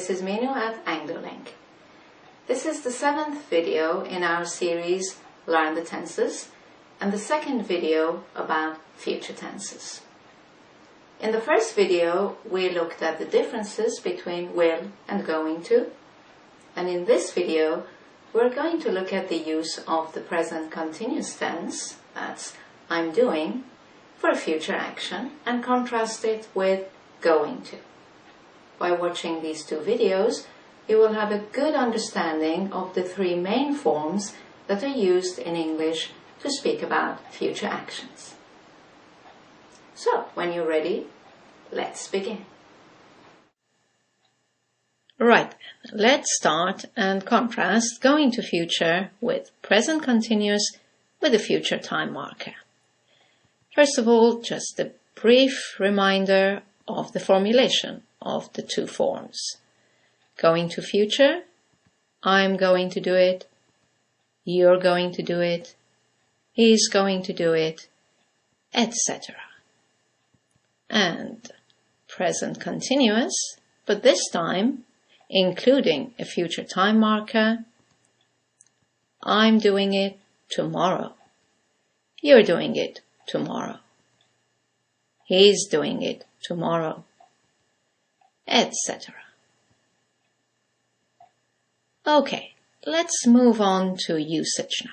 this is Minu at AngloLink. This is the 7th video in our series Learn the Tenses and the second video about future tenses. In the first video we looked at the differences between will and going to, and in this video we're going to look at the use of the present continuous tense, that's I'm doing, for a future action and contrast it with going to. By watching these two videos, you will have a good understanding of the three main forms that are used in English to speak about future actions. So, when you're ready, let's begin. Right, let's start and contrast going to future with present continuous with a future time marker. First of all, just a brief reminder of the formulation of the two forms. Going to future, I'm going to do it, you're going to do it, he's going to do it, etc. And present continuous, but this time including a future time marker, I'm doing it tomorrow, you're doing it tomorrow, he's doing it tomorrow, etc. Okay, let's move on to usage now.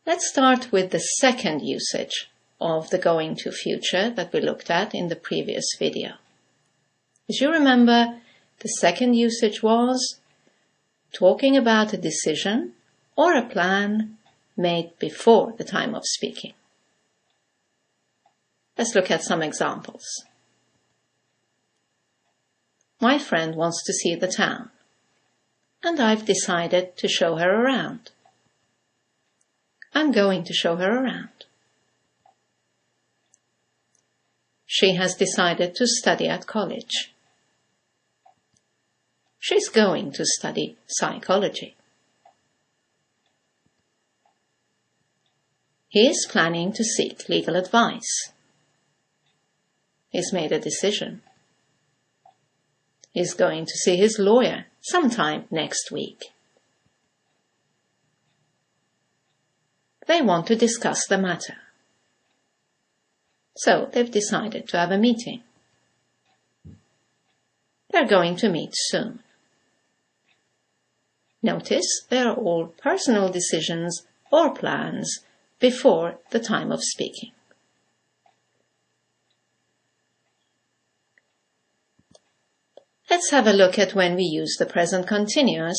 Let's start with the second usage of the going to future that we looked at in the previous video. As you remember, the second usage was talking about a decision or a plan made before the time of speaking. Let's look at some examples. My friend wants to see the town, and I've decided to show her around. I'm going to show her around. She has decided to study at college. She's going to study psychology. He is planning to seek legal advice. He's made a decision. He's going to see his lawyer sometime next week. They want to discuss the matter. So they've decided to have a meeting. They're going to meet soon. Notice they are all personal decisions or plans before the time of speaking. Let's have a look at when we use the present continuous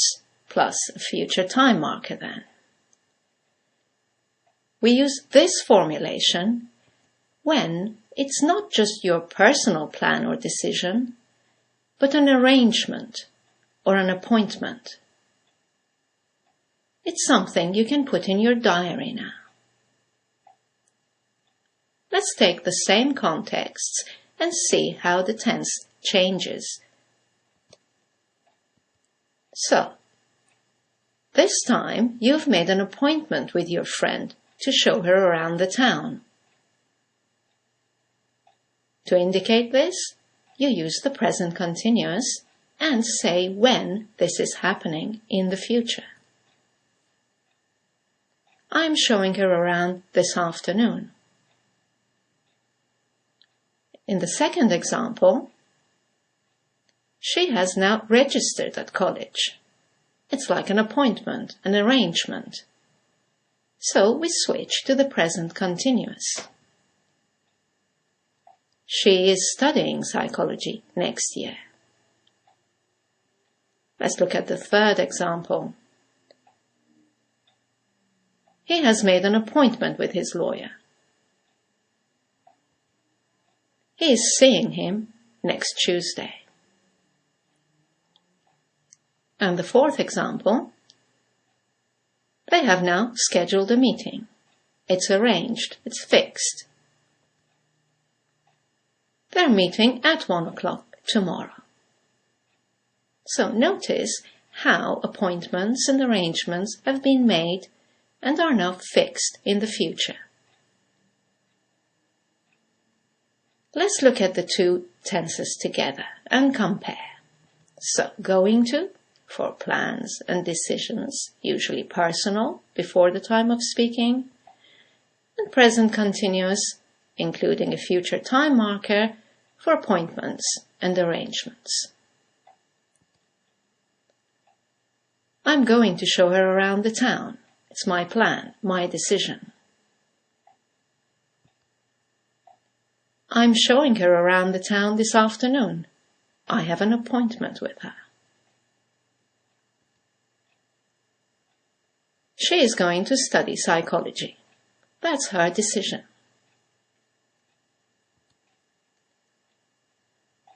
plus a future time marker then. We use this formulation when it's not just your personal plan or decision, but an arrangement or an appointment. It's something you can put in your diary now. Let's take the same contexts and see how the tense changes. So, this time you've made an appointment with your friend to show her around the town. To indicate this, you use the present continuous and say when this is happening in the future. I'm showing her around this afternoon. In the second example, she has now registered at college. It's like an appointment, an arrangement. So we switch to the present continuous. She is studying psychology next year. Let's look at the third example. He has made an appointment with his lawyer. He is seeing him next Tuesday. And the fourth example, they have now scheduled a meeting. It's arranged, it's fixed. They're meeting at 1 o'clock tomorrow. So notice how appointments and arrangements have been made and are now fixed in the future. Let's look at the two tenses together and compare. So, going to, for plans and decisions, usually personal, before the time of speaking, and present continuous, including a future time marker for appointments and arrangements. I'm going to show her around the town. It's my plan, my decision. I'm showing her around the town this afternoon. I have an appointment with her. She is going to study psychology. That's her decision.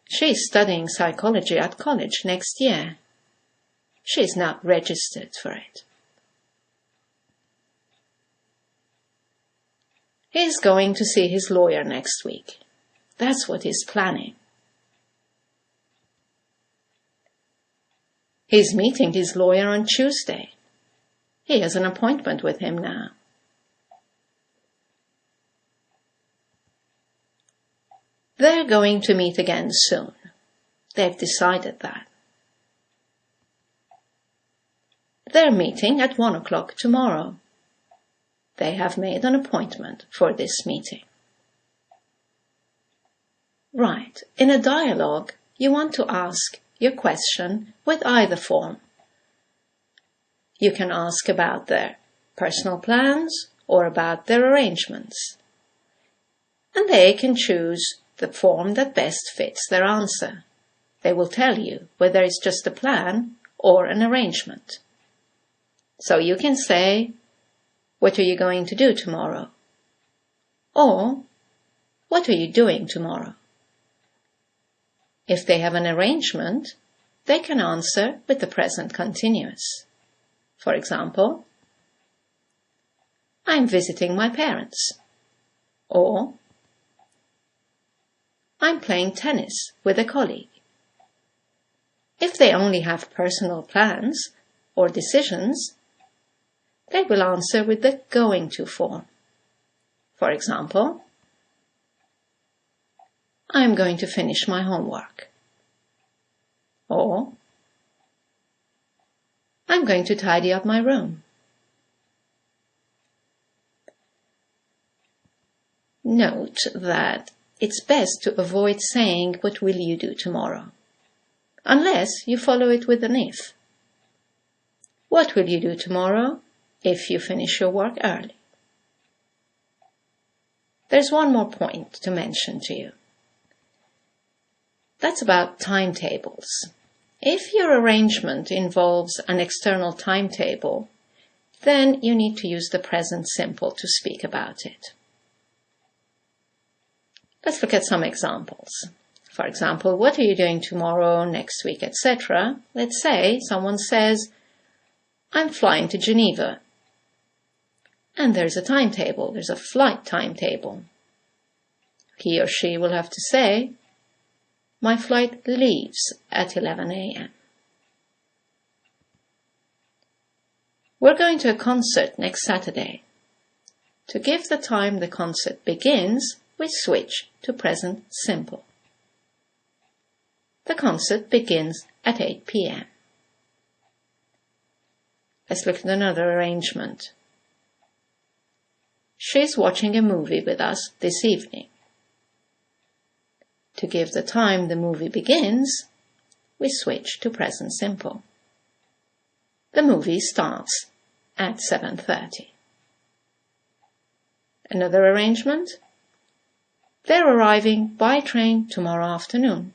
She is studying psychology at college next year. She is not registered for it. He is going to see his lawyer next week. That's what he's planning. He's meeting his lawyer on Tuesday. He has an appointment with him now. They're going to meet again soon. They've decided that. They're meeting at 1 o'clock tomorrow. They have made an appointment for this meeting. Right, in a dialogue, you want to ask your question with either form. You can ask about their personal plans or about their arrangements. And they can choose the form that best fits their answer. They will tell you whether it's just a plan or an arrangement. So you can say, "What are you going to do tomorrow?" Or, "What are you doing tomorrow?" If they have an arrangement, they can answer with the present continuous. For example, "I'm visiting my parents." Or, "I'm playing tennis with a colleague." If they only have personal plans or decisions, they will answer with the going to form. For example, "I'm going to finish my homework." Or, "I'm going to tidy up my room." Note that it's best to avoid saying "What will you do tomorrow?" unless you follow it with an if. What will you do tomorrow if you finish your work early? There's one more point to mention to you. That's about timetables. If your arrangement involves an external timetable, then you need to use the present simple to speak about it. Let's look at some examples. For example, what are you doing tomorrow, next week, etc.? Let's say someone says, "I'm flying to Geneva." And there's a timetable, there's a flight timetable. He or she will have to say, "My flight leaves at 11 a.m. We're going to a concert next Saturday. To give the time the concert begins, we switch to present simple. The concert begins at 8 p.m. Let's look at another arrangement. She's watching a movie with us this evening. To give the time the movie begins, we switch to present simple. The movie starts at 7:30. Another arrangement. They're arriving by train tomorrow afternoon.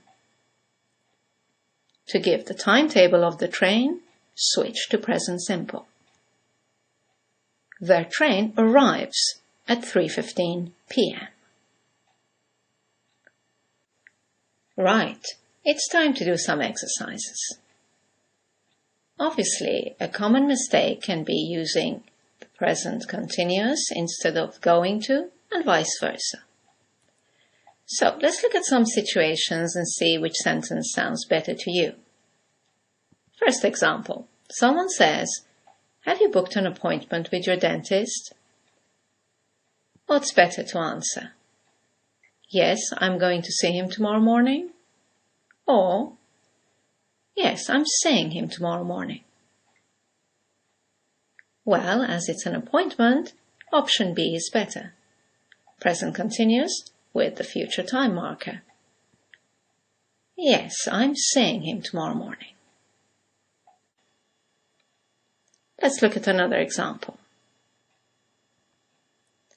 To give the timetable of the train, switch to present simple. Their train arrives at 3:15 p.m. Right, it's time to do some exercises. Obviously, a common mistake can be using the present continuous instead of going to, and vice versa. So let's look at some situations and see which sentence sounds better to you. First example, someone says, "Have you booked an appointment with your dentist?" What's better to answer? "Yes, I'm going to see him tomorrow morning." Or, Yes, I'm seeing him tomorrow morning. Well, as it's an appointment, option B is better. Present continuous with the future time marker. Yes, I'm seeing him tomorrow morning. Let's look at another example.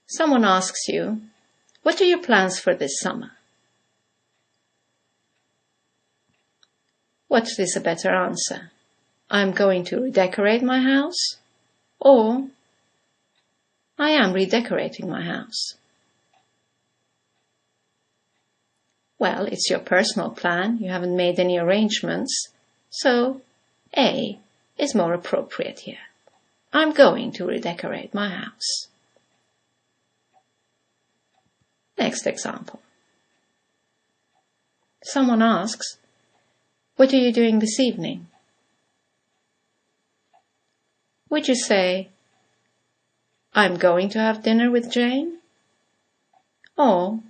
Someone asks you, what are your plans for this summer? What is a better answer? I'm going to redecorate my house, or I am redecorating my house. Well, it's your personal plan, you haven't made any arrangements, so A is more appropriate here. I'm going to redecorate my house. Next example. Someone asks, what are you doing this evening? Would you say, I'm going to have dinner with Jane? Or,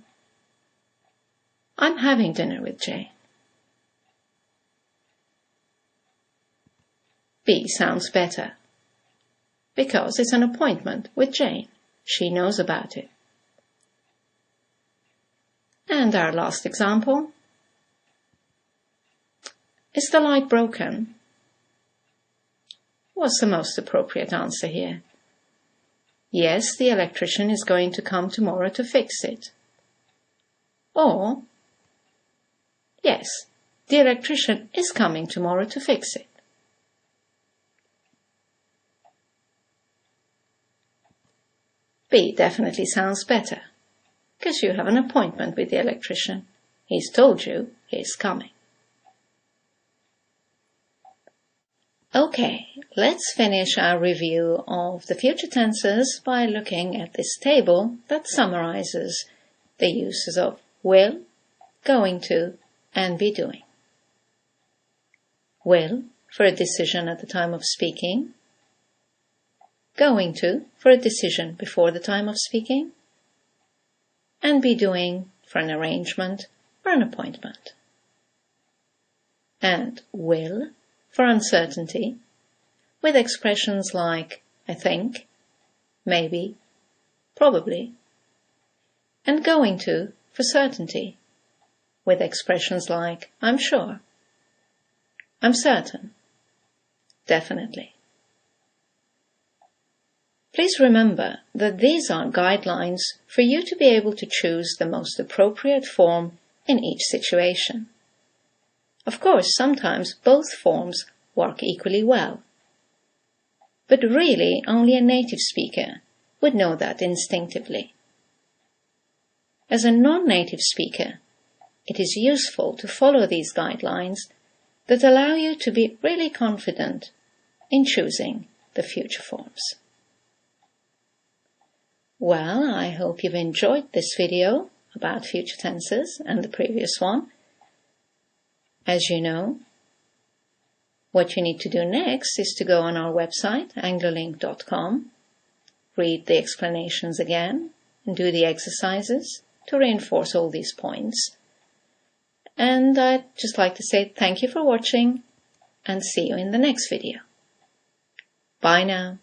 I'm having dinner with Jane? B sounds better, because it's an appointment with Jane. She knows about it. And our last example. Is the light broken? What's the most appropriate answer here? Yes, the electrician is going to come tomorrow to fix it. Or, yes, the electrician is coming tomorrow to fix it. B definitely sounds better, because you have an appointment with the electrician. He's told you he's coming. Okay, let's finish our review of the future tenses by looking at this table that summarizes the uses of will, going to, and be doing. Will, for a decision at the time of speaking. Going to, for a decision before the time of speaking. And be doing, for an arrangement or an appointment. And will, for uncertainty, with expressions like I think, maybe, probably, and going to for certainty, with expressions like I'm sure, I'm certain, definitely. Please remember that these are guidelines for you to be able to choose the most appropriate form in each situation. Of course, sometimes both forms work equally well. But really, only a native speaker would know that instinctively. As a non-native speaker, it is useful to follow these guidelines that allow you to be really confident in choosing the future forms. Well, I hope you've enjoyed this video about future tenses and the previous one. As you know, what you need to do next is to go on our website, anglolink.com, read the explanations again, and do the exercises to reinforce all these points. And I'd just like to say thank you for watching, and see you in the next video. Bye now.